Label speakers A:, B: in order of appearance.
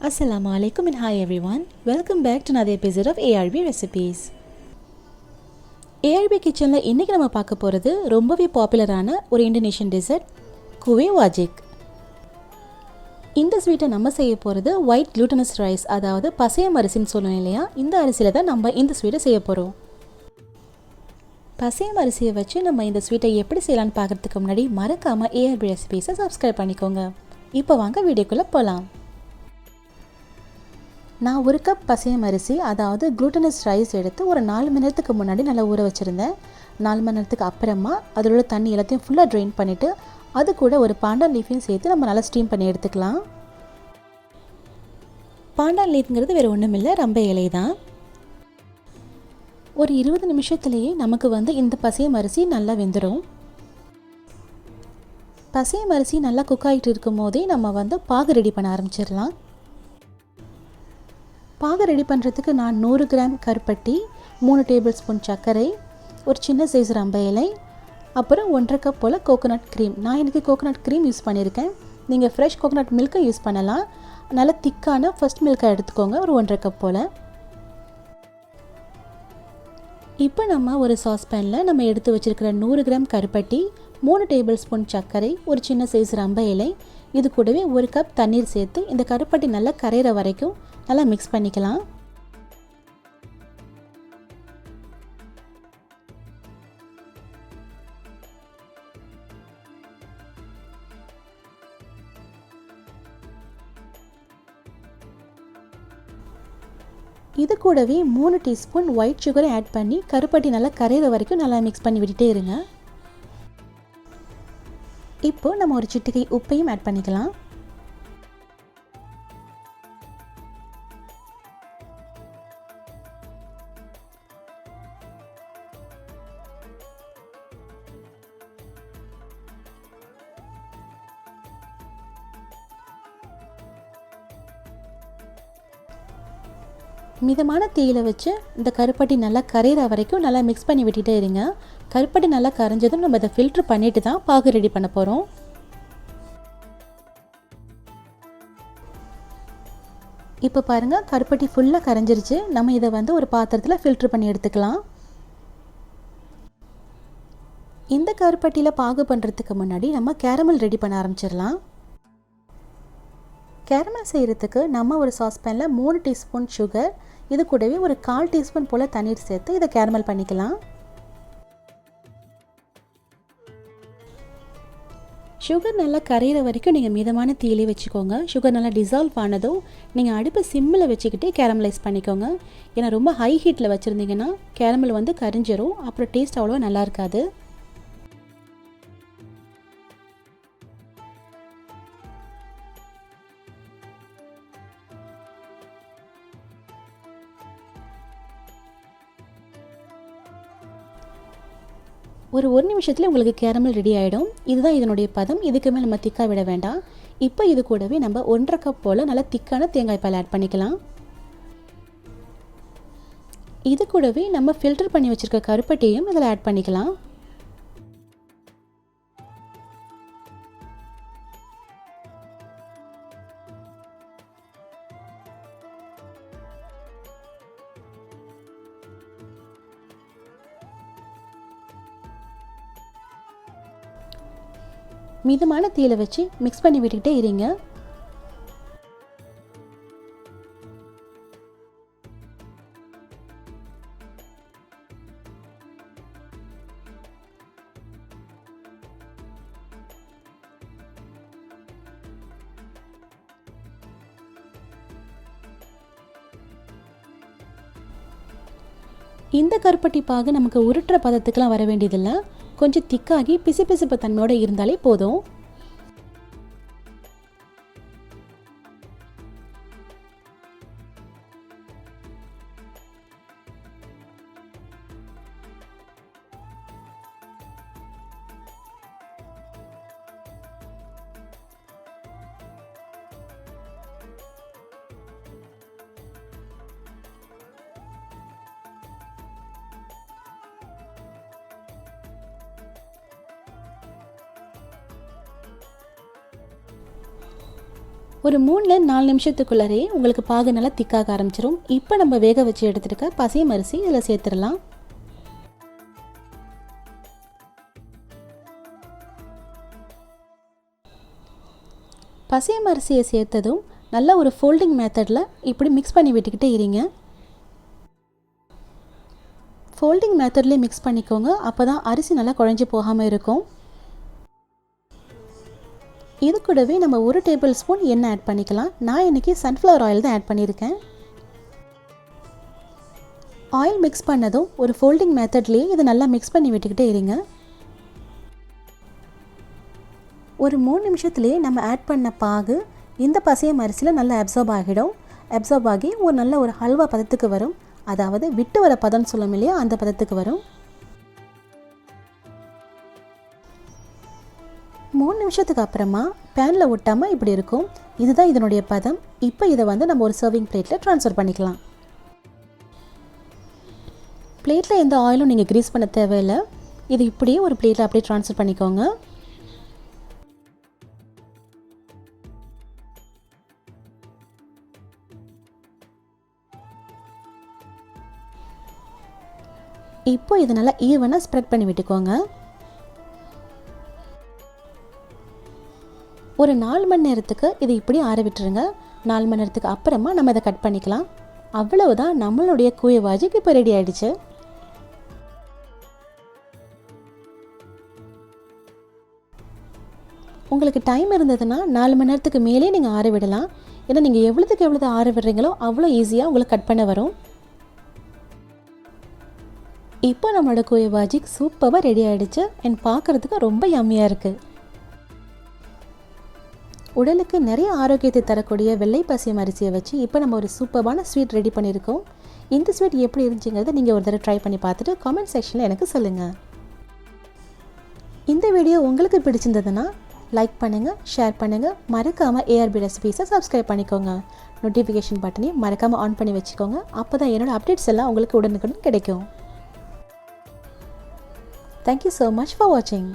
A: Assalamu alaikum and hi everyone. Welcome back to another episode of ARB Recipes. ARB கிச்சனில் இன்றைக்கி நம்ம பார்க்க போகிறது ரொம்பவே பாப்புலரான ஒரு இந்தோனேஷியன் டெசர்ட் குவே வாஜிக். இந்த ஸ்வீட்டை நம்ம செய்ய போகிறது ஒயிட் glutinous rice, அதாவது பசயம அரிசின்னு சொல்லுவோம் இல்லையா, இந்த அரிசியில் தான் நம்ம இந்த ஸ்வீட்டை செய்ய போகிறோம். பசயம அரிசியை வச்சு நம்ம இந்த ஸ்வீட்டை எப்படி செய்யலான்னு பார்க்குறதுக்கு முன்னாடி மறக்காமல் ARB ரெசிபீஸை சப்ஸ்கிரைப் பண்ணிக்கோங்க. இப்போ வாங்க வீடியோக்குள்ளே போகலாம். நான் ஒரு கப் பசையம் அரிசி, அதாவது குளூட்டனஸ் ரைஸ் எடுத்து ஒரு 4 மணி நேரத்துக்கு முன்னாடி நல்லா ஊற வச்சுருந்தேன். 4 மணி நேரத்துக்கு அப்புறமா அதில் உள்ள தண்ணி எல்லாத்தையும் ஃபுல்லாக ட்ரெயின் பண்ணிவிட்டு அது கூட ஒரு பாண்டான் லீஃபையும் சேர்த்து நம்ம நல்லா ஸ்டீம் பண்ணி எடுத்துக்கலாம். பாண்டான் லீஃப்ங்கிறது வேறு ஒன்றும் இல்லை, ரம்ப இலை தான். ஒரு 20 நிமிஷத்துலேயே நமக்கு இந்த பசையம் அரிசி நல்லா வெந்துடும். பசையம் அரிசி நல்லா குக் ஆகிட்டு இருக்கும் போதே நம்ம பாகு ரெடி பண்ண ஆரம்பிச்சிடலாம். பாகு ரெடி பண்ணுறதுக்கு நான் 100 கிராம் கருப்பட்டி, 3 டேபிள் ஸ்பூன் சர்க்கரை, ஒரு சின்ன சைஸ் ரம்ப இலை, அப்புறம் 1.5 கப் போல் கோகோனட் க்ரீம். நான் எனக்கு கோகோனட் க்ரீம் யூஸ் பண்ணியிருக்கேன். நீங்கள் ஃப்ரெஷ் கோகோனட் மில்க்கை யூஸ் பண்ணலாம். நல்லா திக்கான ஃபர்ஸ்ட் மில்க்கை எடுத்துக்கோங்க, ஒரு 1.5 கப் போல். இப்போ நம்ம ஒரு சாஸ்பேனில் நம்ம எடுத்து வச்சுருக்கிற 100 கிராம் கருப்பட்டி, 3 டேபிள் ஸ்பூன் சர்க்கரை, ஒரு சின்ன சைஸ் ரம்ப இலை, இது கூடவே 1 கப் தண்ணீர் சேர்த்து இந்த கருப்பட்டி நல்லா கரையிற வரைக்கும் நல்லா மிக்ஸ் பண்ணிக்கலாம். இது கூடவே 3 டீஸ்பூன் ஒயிட் சுகரை ஆட் பண்ணி கருப்பட்டி நல்லா கரையிற வரைக்கும் நல்லா மிக்ஸ் பண்ணி விட்டுட்டே இருங்க. இப்போ நம்ம ஒரு சிட்டிகை உப்பையும் ஆட் பண்ணிக்கலாம். மிதமான தீயில வச்சு இந்த கருப்பட்டி நல்லா கரையிற வரைக்கும் நல்லா மிக்ஸ் பண்ணி விட்டுட்டே இருங்க. கருப்பட்டி நல்லா கரைஞ்சதும் நம்ம இதை ஃபில்ட்ரு பண்ணிட்டு தான் பாகு ரெடி பண்ண போகிறோம். இப்போ பாருங்கள், கருப்பட்டி ஃபுல்லாக கரைஞ்சிருச்சு. நம்ம இதை ஒரு பாத்திரத்தில் ஃபில்ட்ரு பண்ணி எடுத்துக்கலாம். இந்த கருப்பட்டியில் பாகு பண்ணுறதுக்கு முன்னாடி நம்ம கேரமல் ரெடி பண்ண ஆரம்பிச்சிடலாம். கேரமல் செய்கிறதுக்கு நம்ம ஒரு சாஸ்பேனில் 3 டீஸ்பூன் சுகர், இது கூடவே ஒரு 1/4 டீஸ்பூன் போல் தண்ணீர் சேர்த்து இதை கேரமல் பண்ணிக்கலாம். சுகர் நல்லா கரையிற வரைக்கும் நீங்கள் மிதமான தீயிலே வச்சுக்கோங்க. சுகர் நல்லா டிசால்வ் ஆனதும் நீங்கள் அடுப்பை சிம்மில் வச்சுக்கிட்டே கேரமலைஸ் பண்ணிக்கோங்க. ஏன்னா ரொம்ப ஹை ஹீட்டில் வச்சுருந்தீங்கன்னா கேரமல் கரிஞ்சிரும், அப்புறம் டேஸ்ட் அவ்வளோவா நல்லா இருக்காது. ஒரு 1 நிமிஷத்தில் உங்களுக்கு கேரமல் ரெடி ஆகிடும். இதுதான் இதனுடைய பதம். இதுக்கு மேலே நம்ம திக்காக விட வேண்டாம். இப்போ இது கூடவே நம்ம 1.5 கப் போல் நல்லா திக்கான தேங்காய் பால் ஆட் பண்ணிக்கலாம். இது கூடவே நம்ம ஃபில்டர் பண்ணி வச்சுருக்க கருப்பட்டியையும் இதில் ஆட் பண்ணிக்கலாம். மிதமான தீயில வச்சு மிக்ஸ் பண்ணி விட்டுக்கிட்டே இருங்க. இந்த கருப்பட்டி பாகு நமக்கு உருட்டுற பதத்துக்கெலாம் வர வேண்டியதில்லை. கொஞ்சம் திக்காகி பிசுபிசுப்பு தன்மையோடு இருந்தாலே போதும். ஒரு 3-4 நிமிஷத்துக்குள்ளரே உங்களுக்கு பாகு நல்லா திக்காக ஆரம்பிச்சிடும். இப்போ நம்ம வேக வச்சு எடுத்துருக்க பசையம் அரிசி இதில் சேர்த்துடலாம். பசையம் அரிசியை சேர்த்ததும் நல்லா ஒரு ஃபோல்டிங் மெத்தடில் இப்படி மிக்ஸ் பண்ணி விட்டுக்கிட்டே இருங்க. ஃபோல்டிங் மெத்தட்லேயே மிக்ஸ் பண்ணிக்கோங்க. அப்போ தான் அரிசி நல்லா குழஞ்சி போகாமல் இருக்கும். இது கூடவே நம்ம 1 டேபிள் ஸ்பூன் எண்ணெய் ஆட் பண்ணிக்கலாம். நான் இன்றைக்கி சன்ஃப்ளவர் ஆயில் தான் ஆட் பண்ணியிருக்கேன். ஆயில் மிக்ஸ் பண்ணதும் ஒரு ஃபோல்டிங் மெத்தட்லேயே இதை நல்லா மிக்ஸ் பண்ணி விட்டுக்கிட்டே இருங்க. ஒரு 3 நிமிஷத்துலேயே நம்ம ஆட் பண்ண பாகு இந்த பசையம் அரிசியில் நல்லா அப்சார்ப் ஆகிடும். அப்சார்ப் ஆகி நல்ல ஒரு ஹல்வா பதத்துக்கு வரும். அதாவது விட்டு வர பதம் சொல்லும் இல்லையா, அந்த பதத்துக்கு வரும். 3 நிமிஷத்துக்கு அப்புறமா பேனில் ஒட்டாமல் இப்படி இருக்கும். இதுதான் இதனுடைய பதம். இப்போ இதை நம்ம ஒரு சர்விங் பிளேட்டில் ட்ரான்ஸ்ஃபர் பண்ணிக்கலாம். பிளேட்டில் எந்த ஆயிலும் நீங்கள் கிரீஸ் பண்ண தேவையில்லை. இது இப்படியே ஒரு பிளேட்டில் அப்படியே ட்ரான்ஸ்ஃபர் பண்ணிக்கோங்க. இப்போ இதை நல்லா ஈவனாக ஸ்ப்ரெட் பண்ணி விட்டுக்கோங்க. ஒரு 4 மணி நேரத்துக்கு இது இப்படி ஆற விட்டுருங்க. 4 மணி நேரத்துக்கு அப்புறமா நம்ம இதை கட் பண்ணிக்கலாம். அவ்வளவுதான், நம்மளுடைய குய வாஜிக் இப்போ ரெடி ஆகிடுச்சு. உங்களுக்கு டைம் இருந்ததுன்னா 4 மணி நேரத்துக்கு மேலே நீங்கள் ஆற விடலாம். ஏன்னா நீங்கள் எவ்வளோத்துக்கு எவ்வளோ ஆற விடுறீங்களோ அவ்வளோ ஈஸியாக உங்களுக்கு கட் பண்ண வரும். இப்போ நம்மளோட குய வாஜிக் சூப்பராக ரெடி ஆகிடுச்சு. அண்ட் பார்க்குறதுக்கு ரொம்ப யம்மியாக இருக்குது. உடலுக்கு நிறைய ஆரோக்கியத்தை தரக்கூடிய வெள்ளை பசையம் அரிசியை வச்சு இப்போ நம்ம ஒரு சூப்பரான ஸ்வீட் ரெடி பண்ணியிருக்கோம். இந்த ஸ்வீட் எப்படி இருந்துச்சுங்கிறத நீங்கள் ஒரு தடவை ட்ரை பண்ணி பார்த்துட்டு கமெண்ட் செக்ஷனில் எனக்கு சொல்லுங்கள். இந்த வீடியோ உங்களுக்கு பிடிச்சிருந்ததுன்னா லைக் பண்ணுங்கள், ஷேர் பண்ணுங்கள். மறக்காமல் ஏஆர்பி ரெசிபீஸை சப்ஸ்கிரைப் பண்ணிக்கோங்க. நோட்டிஃபிகேஷன் பட்டனையும் மறக்காமல் ஆன் பண்ணி வச்சுக்கோங்க. அப்போ தான் என்னோடய அப்டேட்ஸ் எல்லாம் உங்களுக்கு உடனுக்குடன் கிடைக்கும். Thank you so much for watching.